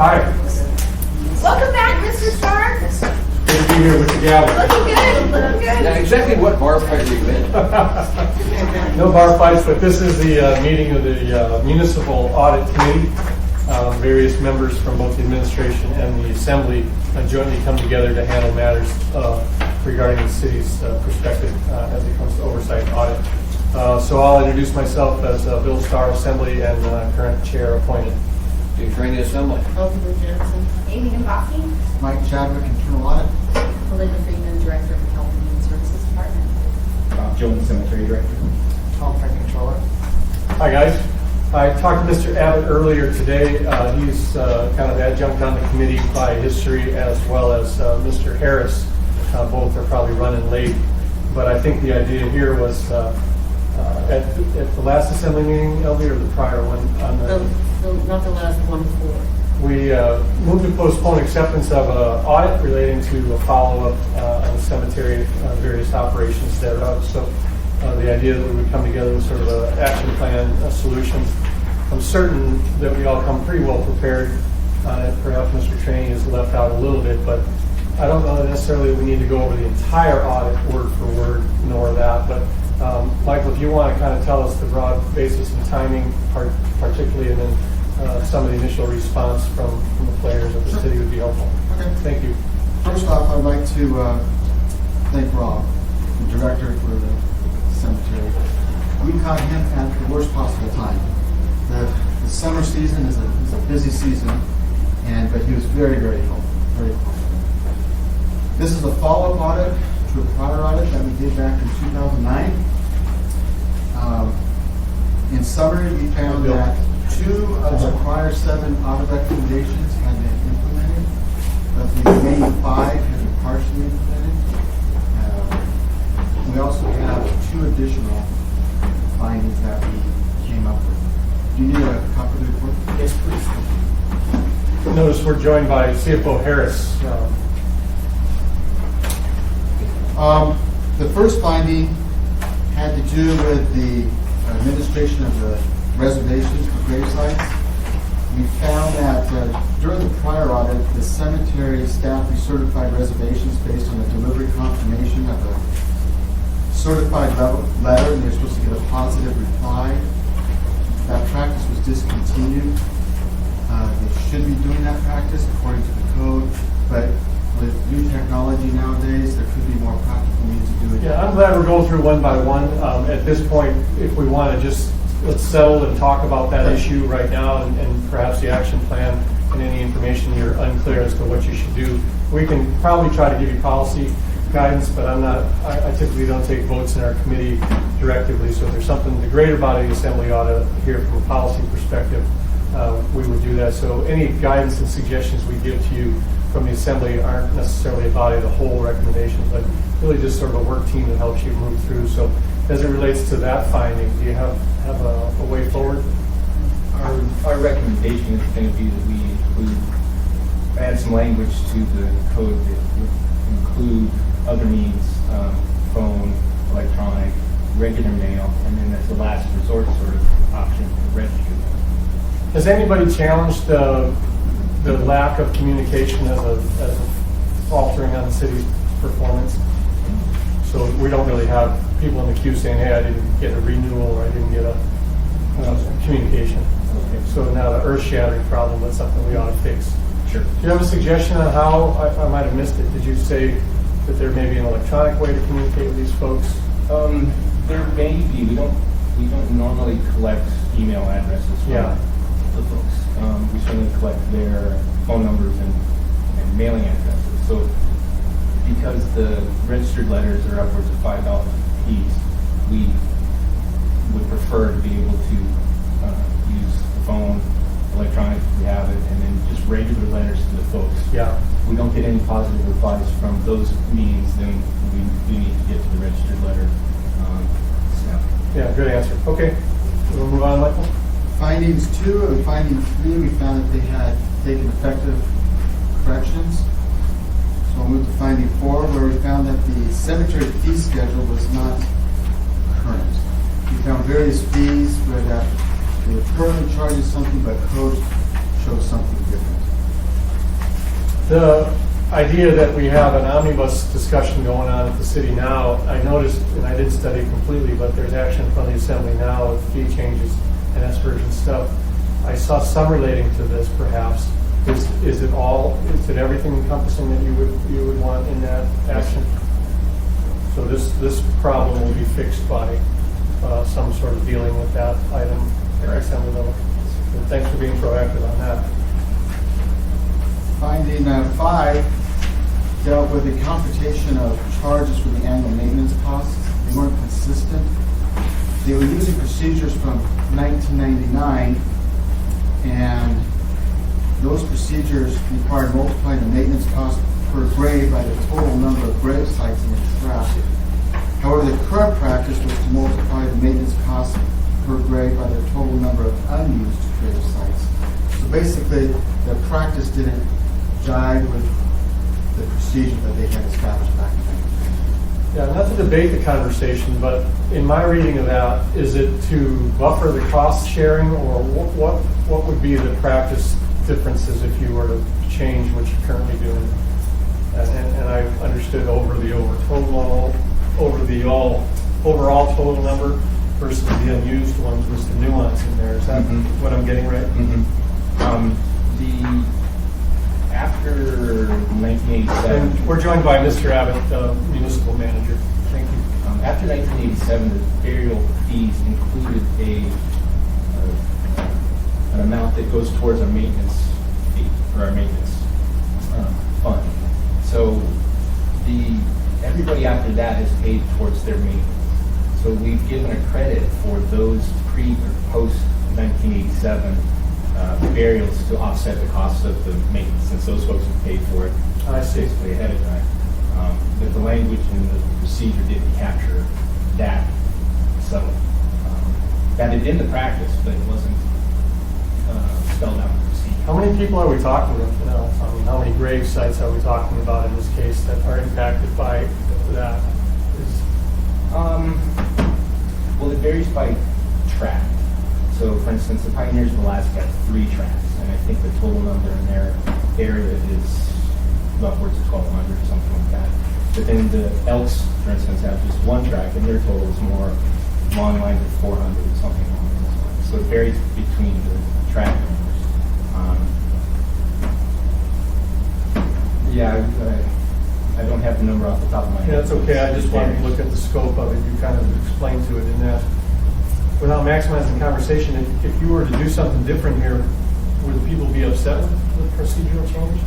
Hi. Welcome back, Mr. Stark. Good to be here with the gavel. Looking good, looking good. Now, exactly what bar fight are you in? No bar fights, but this is the meeting of the Municipal Audit Committee. Various members from both the administration and the assembly jointly come together to handle matters regarding the city's perspective as it comes to oversight and audit. So I'll introduce myself as Bill Starr, Assembly, and current chair appointed. Do you train the assembly? Elizabeth Jansen, Amy Gambassi. Mike Chadwick, Internal Audit. Belinda Friedman, Director of the Health and Human Services Department. Bob Jones, Cemetery Director. Tom Frank, Controller. Hi, guys. I talked to Mr. Abbott earlier today. He's kind of adjunct on the committee by history, as well as Mr. Harris. Both are probably running late. But I think the idea here was at the last assembly meeting, LB, or the prior one? Not the last one before. We moved to postpone acceptance of an audit relating to a follow-up on the cemetery, various operations thereof. So the idea that we would come together with sort of an action plan, solutions. I'm certain that we all come pretty well prepared on it. Perhaps Mr. Trainee is left out a little bit, but I don't know necessarily that we need to go over the entire audit word for word, nor that. But Michael, if you want to kind of tell us the broad basis and timing, particularly, and then some of the initial response from the players of the city would be helpful. Okay. Thank you. First off, I'd like to thank Rob, the director for the cemetery. We caught him at the worst possible time. The summer season is a busy season, but he was very, very helpful. Very helpful. This is a follow-up audit to a prior audit that we did back in 2009. In summary, we found that 2 of the prior 7 audit recommendations had been implemented, but the remaining 5 had been partially implemented. We also have 2 additional findings that we came up with. Do you need a copy of the report? Yes, please. Notice we're joined by CFO Harris. The first finding had to do with the administration of the reservations for grave sites. We found that during the prior audit, the cemetery staff recertified reservations based on a delivery confirmation of a certified letter, and they're supposed to get a positive reply. That practice was discontinued. They should be doing that practice according to the code, but with new technology nowadays, there could be more practical means of doing it. Yeah, I'm glad we're going through one by one. At this point, if we want to just let's settle and talk about that issue right now, and perhaps the action plan and any information you're unclear as to what you should do. We can probably try to give you policy guidance, but I typically don't take votes in our committee directively. So if there's something the greater body of the assembly ought to hear from a policy perspective, we would do that. So any guidance and suggestions we give to you from the assembly aren't necessarily a body of the whole recommendation, but really just sort of a work team that helps you move through. So as it relates to that finding, do you have a way forward? Our recommendation is going to be that we include, add some language to the code that would include other means, phone, electronic, regular mail, and then as a last resort sort of option for registered. Has anybody challenged the lack of communication as a faltering on the city's performance? So we don't really have people in the queue saying, hey, I didn't get a renewal or I didn't get a communication. Okay. So now the earth-shattering problem, that's something we ought to fix. Sure. Do you have a suggestion on how? I might have missed it. Did you say that there may be an electronic way to communicate with these folks? There may be. We don't normally collect email addresses from the folks. We certainly collect their phone numbers and mailing addresses. So because the registered letters are upwards of $5 a piece, we would prefer to be able to use the phone, electronic if we have it, and then just regular letters to the folks. Yeah. If we don't get any positive replies from those means, then we need to get to the registered letter. Yeah, good answer. Okay. We'll move on, Michael. Findings 2 and finding 3, we found that they had taken effective corrections. So we'll move to finding 4, where we found that the cemetery fee schedule was not current. We found various fees where that they were currently charging something, but code shows something different. The idea that we have an omnibus discussion going on at the city now, I noticed, and I didn't study it completely, but there's action in front of the assembly now with fee changes and S-version stuff. I saw some relating to this perhaps. Is it everything encompassing that you would want in that action? So this problem will be fixed by some sort of dealing with that item at the assembly level. And thanks for being proactive on that. Finding 5 dealt with the computation of charges for the annual maintenance costs. They weren't consistent. They were using procedures from 1999, and those procedures required multiplying the maintenance cost per grave by the total number of grave sites in the tract. However, the current practice was to multiply the maintenance cost per grave by the total number of unused grave sites. So basically, the practice didn't jive with the procedure that they had established back in 1999. Yeah, not to debate the conversation, but in my reading of that, is it to buffer the cost sharing, or what would be the practice differences if you were to change what you're currently doing? And I understood over the overall total number versus the unused ones was the nuance in there. Is that what I'm getting right? After 1987, And we're joined by Mr. Abbott, the municipal manager. Thank you. After 1987, the burial fees included an amount that goes towards our maintenance fee, or our maintenance fund. So everybody after that has paid towards their maintenance. So we've given a credit for those pre or post 1987 burials to offset the cost of the maintenance, since those folks have paid for it I see. basically ahead of time. But the language in the procedure didn't capture that. So that is in the practice, but it wasn't spelled out in the procedure. How many people are we talking about now? I mean, how many grave sites are we talking about in this case that are impacted by that? Well, it varies by tract. So, for instance, the Pioneers of Alaska have 3 tracts, and I think the total number in their area is upwards of 1,200 or something like that. But then the Elks, for instance, have just 1 tract, and their total is more along lines of 400 or something along those lines. So it varies between the tract numbers. I don't have the number off the top of my head. Yeah, that's okay. I just wanted to look at the scope of it. You kind of explained to it in that. Without maximizing the conversation, if you were to do something different here, would people be upset with the procedural change?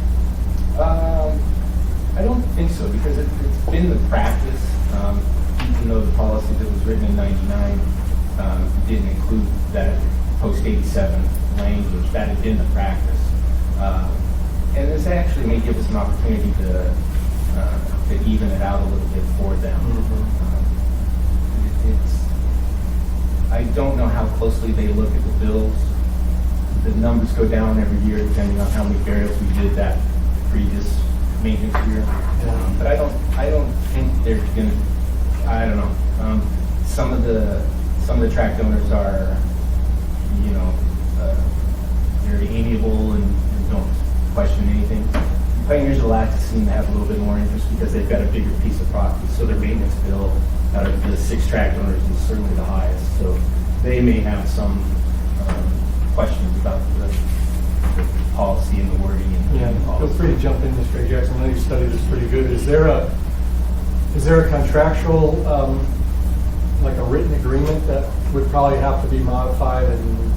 I don't think so, because it's been the practice, even though the policy that was written in 99 didn't include that post-87 language, that had been the practice. And this actually may give us an opportunity to even it out a little bit for them. I don't know how closely they look at the bills. The numbers go down every year depending on how many burials we did that previous maintenance year. But I don't think they're gonna. I don't know. Some of the tract owners are, very amiable and don't question anything. Pioneers of Alaska seem to have a little bit more interest because they've got a bigger piece of property, so their maintenance bill out of the 6 tract owners is certainly the highest. So they may have some questions about the policy and the wording. Yeah, feel free to jump in, Mr. Jackson. I know you studied this pretty good. Is there a contractual, like a written agreement that would probably have to be modified and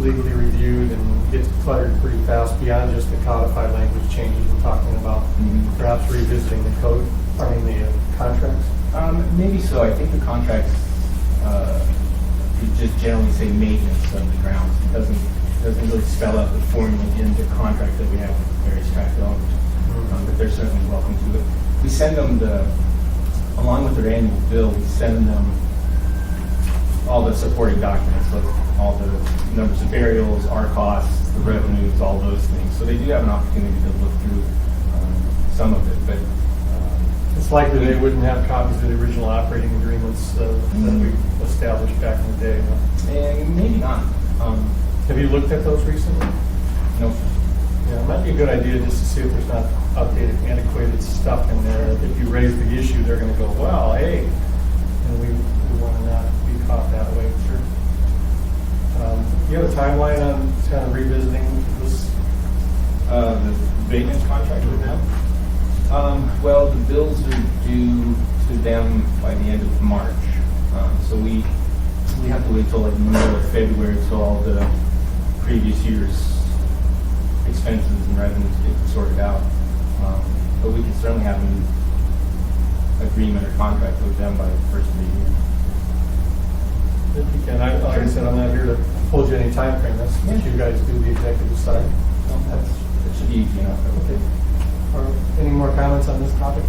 legally reviewed and gets cluttered pretty fast beyond just the codified language changes we're talking about? Perhaps revisiting the code, the contracts? Maybe so. I think the contracts just generally say maintenance of the grounds. It doesn't really spell out the formula in the contract that we have with various tract owners. But they're certainly welcome to it. We send them along with their annual bill, we send them all the supporting documents, so all the numbers of burials, our costs, the revenues, all those things. So they do have an opportunity to look through some of it, but It's likely they wouldn't have copies of the original operating agreements that we established back in the day. and maybe not. Have you looked at those recently? No. Yeah, it might be a good idea just to see if there's not outdated, antiquated stuff in there. If you raise the issue, they're gonna go, well, hey, and we want to not be caught that way, sure. You have a timeline on kind of revisiting this? The maintenance contract with them? Well, the bills are due to them by the end of March. So we have to wait till like the middle of February till all the previous year's expenses and revenues get sorted out. But we can certainly have an agreement or contract with them by the first of the year. If you can, like I said, I'm not here to hold you any time frame. That's what you guys do, the executive side. It should be easy enough. Okay. Any more comments on this topic?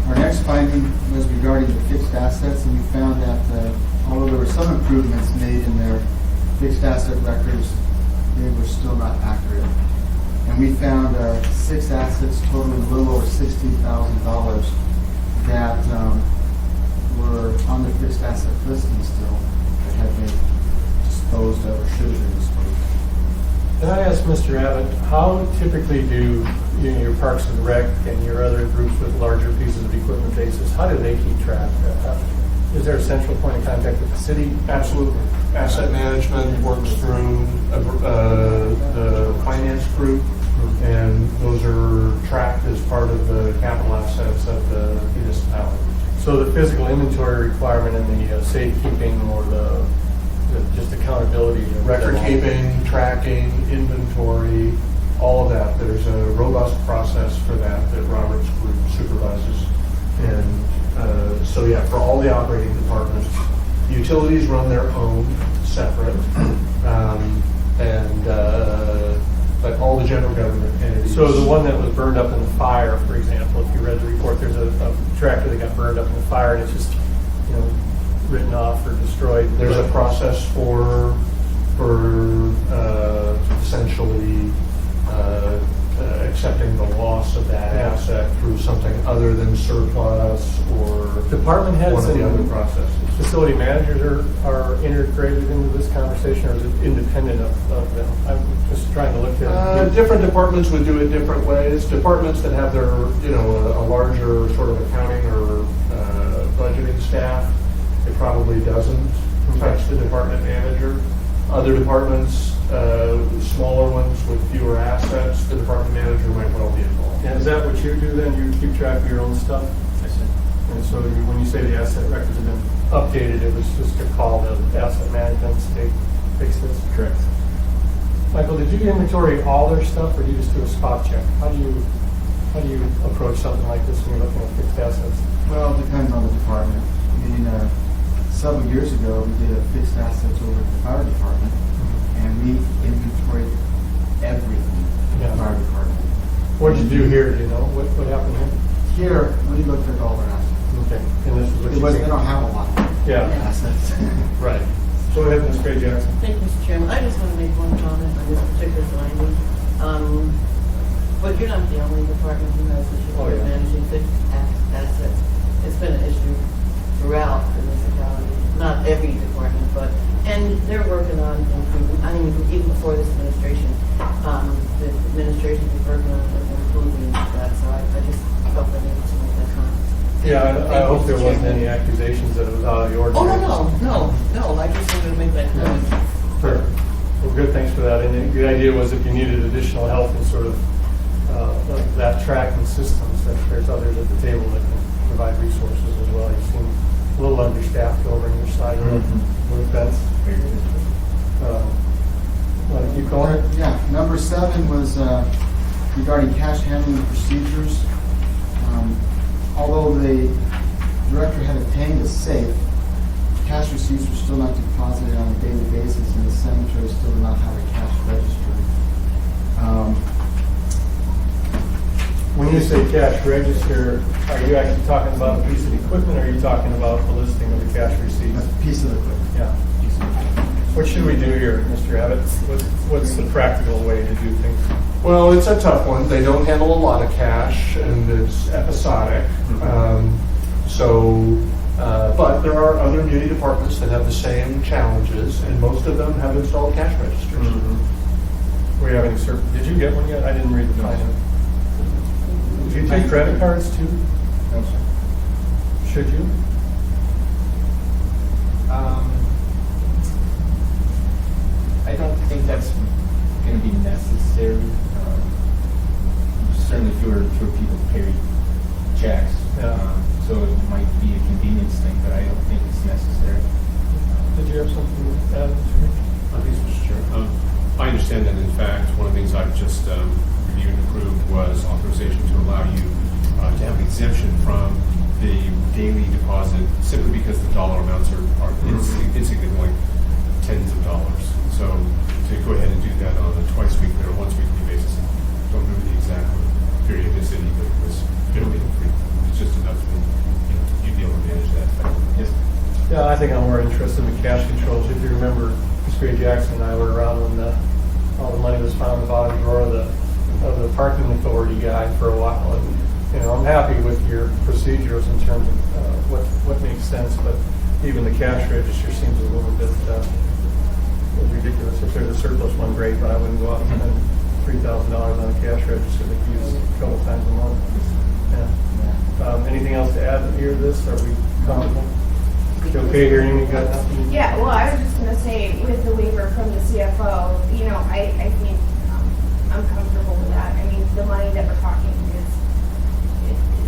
Our next finding was regarding the fixed assets, and we found that although there were some improvements made in their fixed asset records, they were still not accurate. And we found 6 assets totaling a little over $60,000 that were on the fixed asset listing still, that had been disposed of or should have been disposed of. Can I ask Mr. Abbott, how typically do your Parks and Rec and your other groups with larger pieces of equipment bases, how do they keep track? Is there a central point of contact with the city? Absolutely. Asset management works through the finance group, and those are tracked as part of the capital assets of the municipality. So the physical inventory requirement and the safekeeping or the just accountability. Record keeping, tracking, inventory, all of that. There's a robust process for that Robert's group supervises. And so yeah, for all the operating departments, utilities run their own separate, but all the general government entities. So the one that was burned up in the fire, for example, if you read the report, there's a tractor that got burned up in the fire and it's just, written off or destroyed. There's a process for essentially accepting the loss of that asset through something other than surplus or Department heads one of the other and processes. facility managers are integrated into this conversation, or is it independent of them? I'm just trying to look at Different departments would do it different ways. Departments that have their, a larger sort of accounting or budgeting staff, it probably doesn't touch the department manager. Other departments, smaller ones with fewer assets, the department manager might well be involved. And is that what you do then? You keep track of your own stuff? Yes, sir. And so when you say the asset records have been updated, it was just a call to asset management to fix this? Correct. Michael, did you inventory all their stuff or do you just do a spot check? How do you approach something like this when you're looking at fixed assets? Well, it depends on the department. I mean, several years ago, we did a fixed assets over at the fire department, and we inventoried everything in the fire department. What did you do here? Do you know what happened here? Here, we looked at all their assets. Okay. And this is what It wasn't, they don't have a lot of Yeah. assets. Right. Go ahead, Ms. Gray Jackson. Thank you, Mr. Chairman. I just want to make one comment on this particular finding. But you're not the only department who has issues Oh, with yeah. managing fixed assets. It's been an issue throughout the municipality, not every department, and they're working on improving. I mean, even before this administration, the administration is working on improving that. So I just felt that I needed to make that comment. Yeah, I Thank hope you, there Mr. wasn't Chairman. any accusations that it was out of the ordinary. Oh, no. I just wanted to make that comment. Sure. Well, good, thanks for that. And the idea was if you needed additional help in sort of that tracking systems, that there's others at the table that can provide resources as well. You seem a little understaffed over on your side. No offense. Want to keep going? Yeah, number 7 was regarding cash handling procedures. Although the director had obtained a safe, cash receipts were still not deposited on a daily basis, and the cemetery still did not have a cash register. When you say cash register, are you actually talking about a piece of equipment, or are you talking about the listing of the cash receipts? A piece of equipment. Yeah. What should we do here, Mr. Abbott? What's the practical way to do things? Well, it's a tough one. They don't handle a lot of cash, and it's episodic. But there are other muni departments that have the same challenges, and most of them have installed cash registers. you get one yet? I didn't read the final. Do you take credit cards too? No, sir. Should you? I don't think that's going to be necessary. Certainly fewer people carry checks. Yeah. So it might be a convenience thing, but I don't think it's necessary. Did you have something to add? Thanks, Mr. Chair. I understand that, in fact, one of the things I've just reviewed and approved was authorization to allow you to have an exemption from the daily deposit simply because the dollar amounts are insignificant, like tens of dollars. So to go ahead and do that on a twice weekly or once weekly basis, don't remember the exact period in the city, but it was fairly free. It's just enough that you'd be able to manage that effectively. Yes. Yeah, I think I'm more interested in the cash controls. If you remember, Ms. Gray Jackson and I were around when all the money was found in the bottom drawer of the parking authority guy for a while. And, I'm happy with your procedures in terms of what makes sense, but even the cash register seems a little bit ridiculous. If there's a surplus one, great, but I wouldn't go out and spend $3,000 on a cash register that you use a couple times a month. Yeah. Anything else to add here to this? Are we comfortable? You okay here, Amy? Got nothing? Yeah, well, I was just gonna say, with the waiver from the CFO, I think I'm comfortable with that. I mean, the money that we're talking is,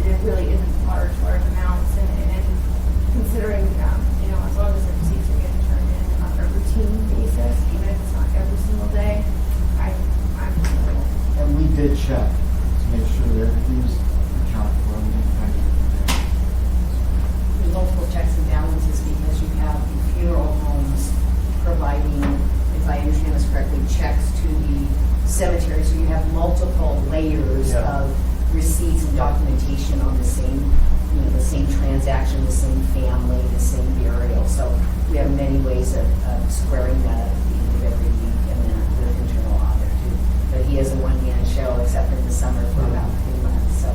it really isn't large amounts, and considering, as long as the receipts are getting turned in on a routine basis, even if it's not every single day, I'm comfortable. And we did check to make sure that everything's accounted for. We didn't find anything there. There's multiple checks and balances because you have the funeral homes providing, if I understand this correctly, checks to the cemetery. So you have multiple layers Yeah. of receipts and documentation on the same transaction, the same family, the same burial. So we have many ways of squaring that up at the end of every week, and then with internal audit too. But he is a one-man show, except in the summer for about 3 months. So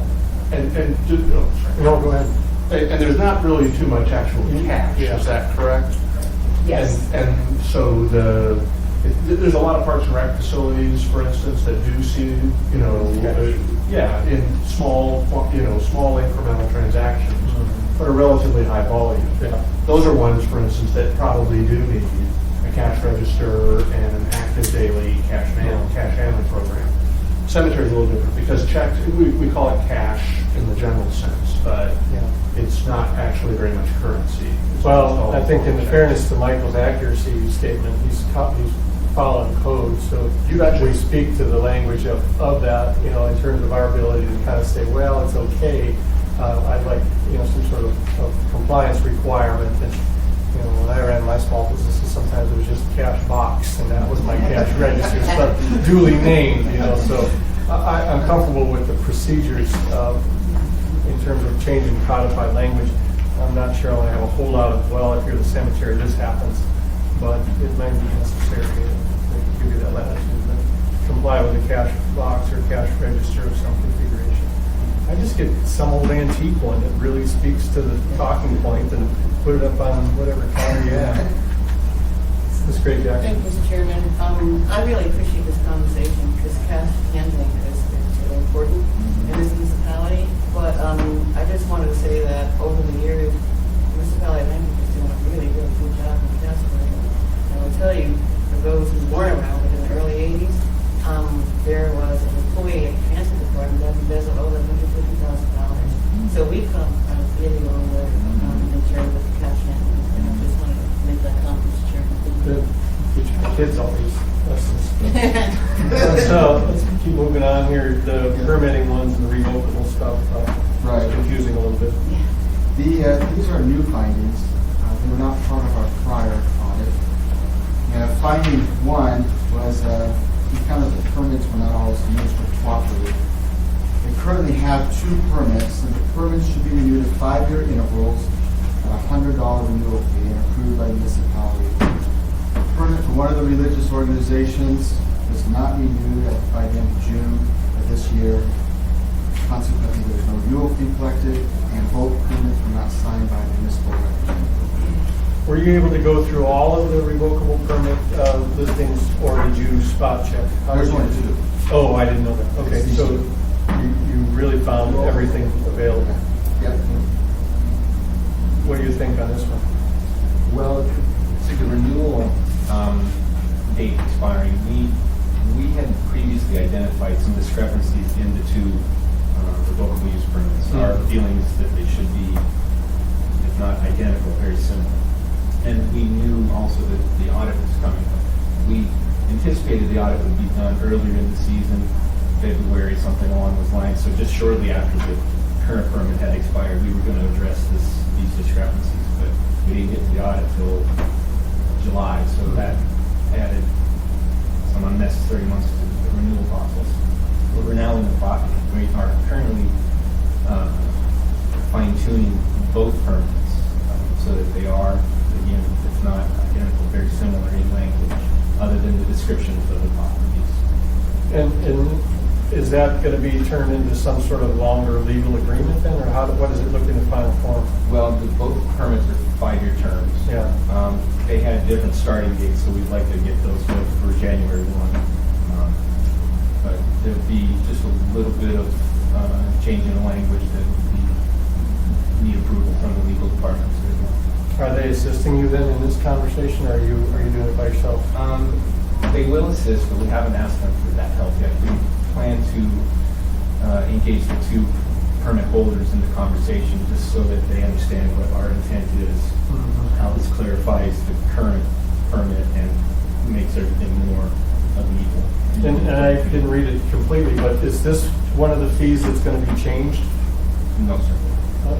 And just, sorry. No, go ahead. And there's not really too much actual cash, Yeah. is that correct? yes. And so there's a lot of Parks and Rec facilities, for instance, that do see, in small incremental transactions, but a relatively high volume. Yeah. Those are ones, for instance, that probably do need a cash register and an active daily cash handling program. Cemetery is a little different because checks, we call it cash in the general sense, but Yeah. it's not actually very much currency. It's Well, almost I all think in checks. fairness to Michael's accuracy statement, he's following code, so You betcha. we speak to the language of that, in terms of our ability to kind of say, well, it's okay. I'd like, some sort of compliance requirement. And, when I ran my small businesses, sometimes it was just a cash box, and that was my cash register, but duly named, so I'm comfortable with the procedures in terms of changing codified language. I'm not sure I have a whole lot of, well, if you're the cemetery, this happens, but it might be necessary to give you that latitude, but comply with a cash box or cash register of some configuration. I just get some old antique one that really speaks to the talking point and put it up on whatever counter you have. That's great, Jack. Thank you, Mr. Chairman. I really appreciate this conversation because cash handling is really important in this municipality. But I just wanted to say that over the years, municipality management is doing a really, really good job in cash handling. And I'll tell you, for those who weren't around, but in the early 80s, there was an employee at the transit department that embezzled over $150,000. So we've come a really long way in terms of cash handling. And I just wanted to make that comment, Mr. Chairman. Good. Teach my kids all these lessons. So let's keep moving on here. The permitting ones and the revocable stuff. Right. It's confusing a little bit. These are new findings. They were not part of our prior audit. Finding one was we found that the permits were not always administered properly. They currently have 2 permits, and the permits should be renewed at 5-year intervals at a $100 renewal fee and approved by the municipality. The permit for one of the religious organizations was not renewed by the end of June of this year. Consequently, there was no renewal fee collected, and both permits were not signed by the municipal representative. Were you able to go through all of the revocable permit listings, or did you spot check? There's only 2. Oh, I didn't know that. Okay, so you really found everything available. Yep. What do you think on this one? Well, see, the renewal date expiring, we had previously identified some discrepancies in the two revocable use permits. Our feeling is that they should be, if not identical, very similar. And we knew also that the audit was coming. We anticipated the audit would be done earlier in the season, February, something along those lines. So just shortly after the current permit had expired, we were going to address these discrepancies. But we didn't get to the audit till July, so that added some unnecessary months to the renewal process. But we're now in the process. We are currently fine-tuning both permits so that they are, again, if not identical, very similar in language, other than the descriptions of the properties. And is that going to be turned into some sort of longer legal agreement then, or what does it look in the final form? Well, both permits are 5-year terms. Yeah. They had different starting dates, so we'd like to get those both for January 1. But there'll be just a little bit of change in the language that would need approval from the legal department. Are they assisting you then in this conversation, or are you doing it by yourself? They will assist, but we haven't asked them for that help yet. We plan to engage the two permit holders in the conversation just so that they understand what our intent is, how this clarifies the current permit and makes everything more legal. And I didn't read it completely, but is this one of the fees that's going to be changed? No, sir.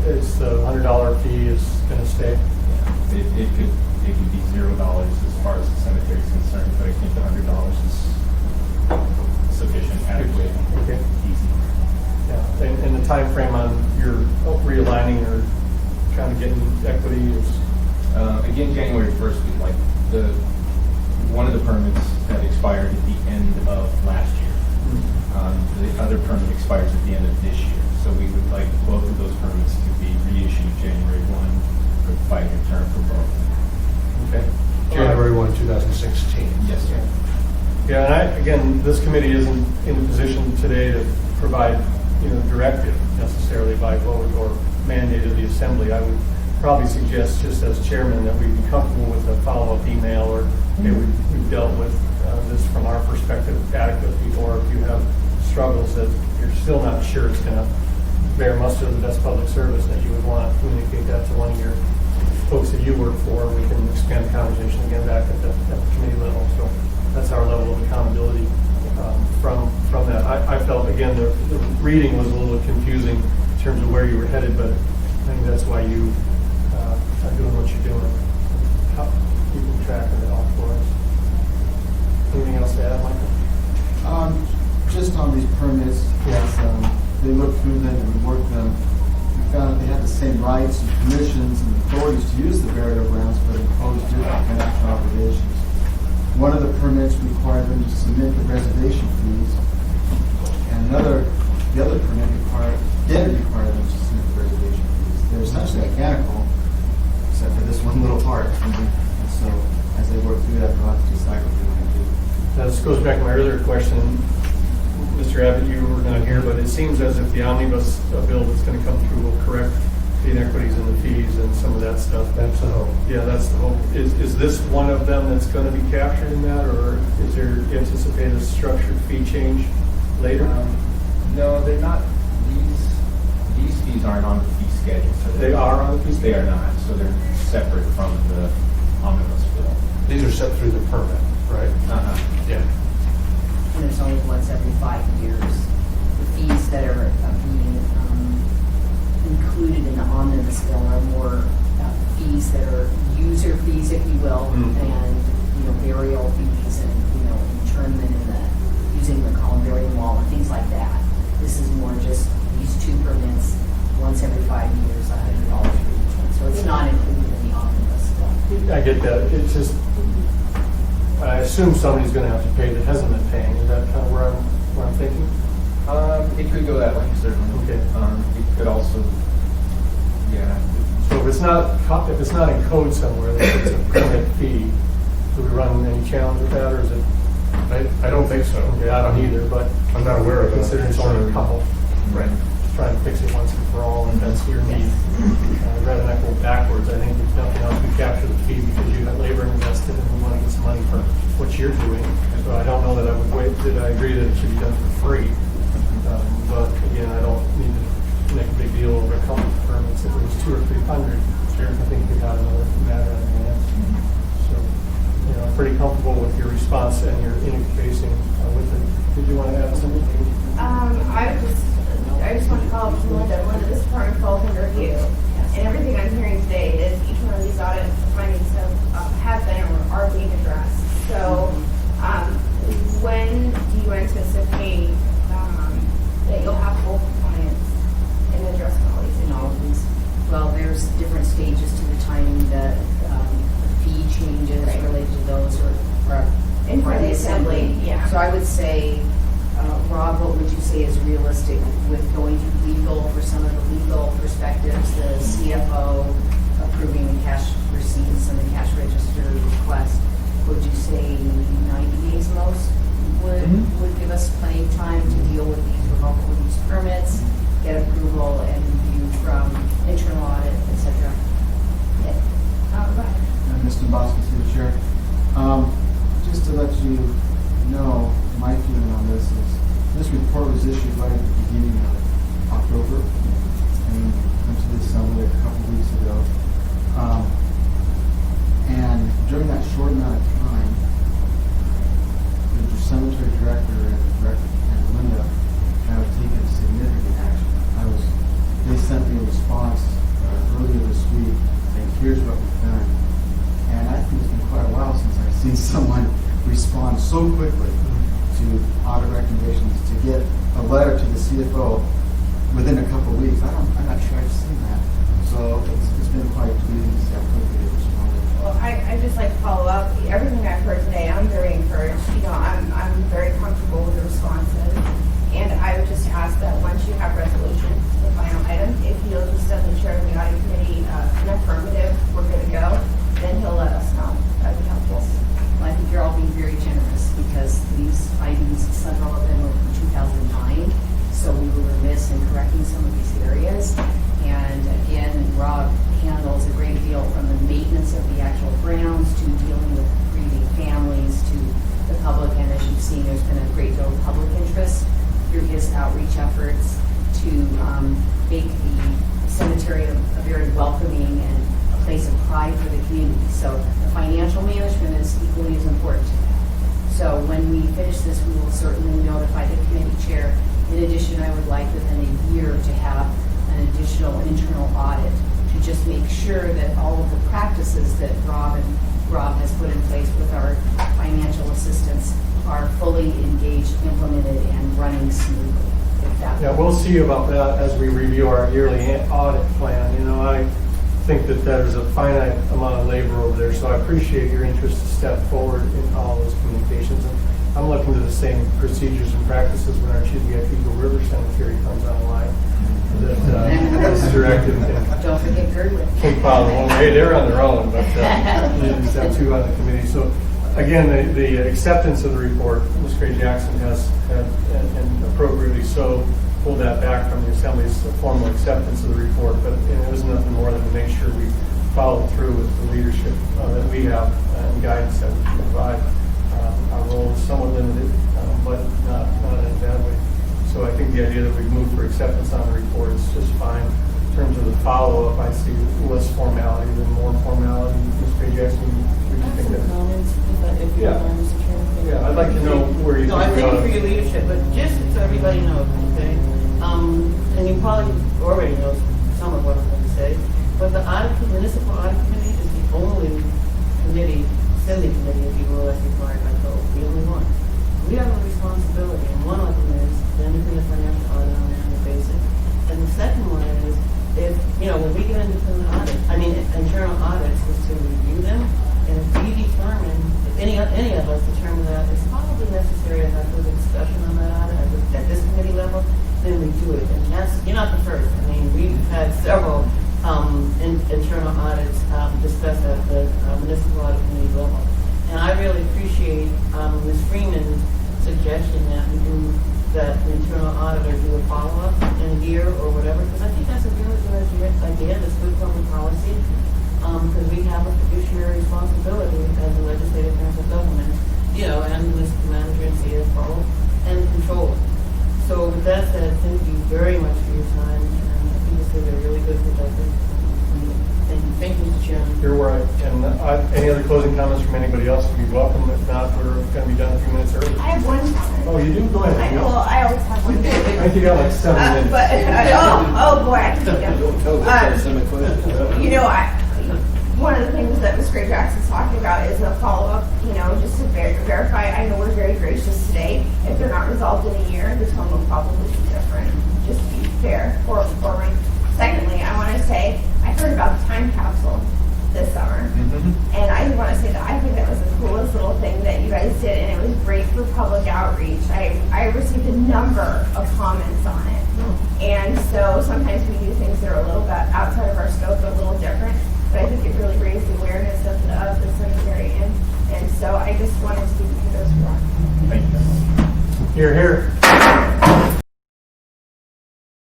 Is the $100 fee is going to stay? Yeah. It could be $0 as far as the cemetery is concerned, but I think the $100 is sufficient, adequate, Okay. easy. Yeah, and the time frame on your realigning or kind of getting equity is? Again, January 1st, we'd like one of the permits that expired at the end of last year. The other permit expires at the end of this year. So we would like both of those permits to be reissued January 1 for the 5-year term for both. Okay. January 1, 2016. Yes, sir. Yeah, and again, this committee isn't in a position today to provide, directive necessarily by vote or mandate of the assembly. I would probably suggest, just as chairman, that we'd be comfortable with a follow-up email or, okay, we've dealt with this from our perspective adequately, or if you have struggles that you're still not sure it's going to bear muster of the best public service, that you would want to communicate that to one of your folks that you work for, and we can expand the conversation again back at the committee level. So that's our level of accountability from that. I felt, again, the reading was a little confusing in terms of where you were headed, but I think that's why you are doing what you're doing. Keeping track of it all for us. Anything else to add, Michael? Just on these permits, yes, they looked through them and we worked them. We found that they had the same rights and permissions and authorities to use the burial grounds, but imposed different financial obligations. One of the permits required them to submit the reservation fees, and the other permit didn't require them to submit the reservation fees. They're essentially identical, except for this one little part. And so, as they work through that, they'll have to decide what they want to do. Now, this goes back to my earlier question. Mr. Abbott, you were not here, but it seems as if the omnibus bill that's going to come through will correct the inequities in the fees and some of that stuff. That's the hope. Yeah, that's the hope. Is this one of them that's going to be captured in that, or is there anticipated structured fee change later? No, they're not. These fees aren't on the fee schedule. So They are on the fee They are not. So they're separate from the omnibus bill. These are set through the permit, right? Yeah. And there's only once every 5 years. The fees that are being included in the omnibus bill are more fees that are user fees, if you will, and burial fees and internment and using the columbarium wall and things like that. This is more just these two permits once every 5 years, $100 for each one. So it's not included in the omnibus bill. I get that. It's just, I assume somebody's going to have to pay that hasn't been paying. Is that kind of where I'm thinking? It could go that way, certainly. Okay. It could also, yeah. So if it's not in code somewhere, that it's a permit fee, do we run any challenge with that, or is it? I don't think so. Okay, I don't either, but I'm not aware of that. considering it's only a couple. Right. Try and fix it once and for all, and that's your need. Rather than go backwards, I think if nothing else, we capture the fee because you got labor invested and we want to get some money for what you're doing. So I don't know that I would wait, that I agree that it should be done for free. But again, I don't need to make a big deal over a couple of permits. If it was 200 or 300, I think we'd have another matter on hand. So, I'm pretty comfortable with your response and your interfacing with it. Did you want to add something? I just want to follow up to Linda. Linda, this department falls under you. And everything I'm hearing today is each one of these audits, the findings have been or are being addressed. So, when do you anticipate that you'll have full compliance in addressing all these in all issues? of these. Well, there's different stages to the timing, the fee changes Right. related to those or In for the assembly. yeah. So I would say, Rob, what would you say is realistic with going through legal for some of the legal perspectives, the CFO approving the cash receipts and the cash register request? Would you say 90 days most would give us plenty of time to deal with these revocable use permits, get approval and review from internal audit, et cetera? Go ahead. Mr. Boston, through the chair. Just to let you know, my feeling on this is, this report was issued right at the beginning of October, and went to the assembly a couple weeks ago. And during that short amount of time, the cemetery director and Linda have taken significant action. They sent me a response earlier this week saying, here's what we've done. And I think it's been quite a while since I've seen someone respond so quickly to audit recommendations, to get a letter to the CFO within a couple of weeks. I'm not sure I've seen that. So it's been quite pleasing to see how quickly they responded. Well, I just like to follow up. Everything I've heard today, I'm very encouraged. I'm very comfortable with the responses. And I would just ask that once you have resolution to the final item, if you'll just send the chair of the audit committee an affirmative, we're good to go, then he'll let us know. That'd be helpful. Well, I think you're all being very generous because these items, several of them were from 2009, so we were remiss in correcting some of these areas. And again, Rob handles a great deal from the maintenance of the actual grounds to dealing with grieving families to the public. And as you've seen, there's been a great deal of public interest through his outreach efforts to make the cemetery a very welcoming and a place of pride for the community. So the financial management is equally as important to that. So when we finish this, we will certainly notify the committee chair. In addition, I would like within a year to have an additional internal audit to just make sure that all of the practices that Rob has put in place with our financial assistants are fully engaged, implemented, and running smoothly. Yeah, we'll see about that as we review our yearly audit plan. I think that there's a finite amount of labor over there, so I appreciate your interest to step forward in all those communications. And I'm looking to the same procedures and practices when our Chief Eagle River Cemetery comes online. That is directed and Don't forget Girdwood. King Paul. Well, hey, they're on their own, but we just have two on the committee. So again, the acceptance of the report, Ms. Gray Jackson has, and appropriately so, pulled that back from the Assembly's formal acceptance of the report. But it was nothing more than to make sure we followed through with the leadership that we have and guidance that we can provide. Our role is somewhat limited, but not in a bad way. So I think the idea that we move for acceptance on the report is just fine. In terms of the follow-up, I see less formality than more formality. Ms. Gray Jackson, would you think that? Comments, if you Yeah. want, Mr. Chairman. Yeah, I'd like to know where you No, I think we thank you ought for to. your leadership, but just so everybody knows, okay? And you probably already know some of what I'm going to say, but the Municipal Audit Committee is the only committee, sending committee, if you will, that's required by code, the only one. We have a responsibility, and one of them is then doing a financial audit on an annual basis. And the second one is, when we get independent audits, internal audits, is to review them, and if we determine, if any of us determine that it's probably necessary to have further discussion on that audit at this committee level, then we do it. And you're not the first. We've had several internal audits discussed at the Municipal Audit Committee level. And I really appreciate Ms. Freeman's internal auditor do a follow-up in a year or whatever, because I think that's a really good idea, that's good public policy, because we have a fiduciary responsibility as a legislative branch of government, you know, and municipal manager and CFO and controller. So with that said, thank you very much for your time, and I think this was a really good productive meeting. Thank you, Mr. Chairman. You're right. And any other closing comments from anybody else would be welcome. If not, we're going to be done a few minutes early. I have one comment. Oh, you do? Go ahead. I always have one. I think you got like 7 minutes. But, oh boy, I can think of. Don't tell the semi-question. You know, one of the things that Ms. Gray Jackson's talking about is a follow-up, you know, just to verify. I know we're very gracious today. If they're not resolved in a year, the tone will probably be different, just to be fair, forward. Secondly, I want to say, I heard about the time capsule this summer. And I want to say that I think that was the coolest little thing that you guys did, and it was great for public outreach. I received a number of comments on it. And so sometimes we do things that are a little bit outside of our scope, but a little different. But I think it really raised the awareness of the cemetery. And so I just wanted to give you those for that. Thank you. Here, here.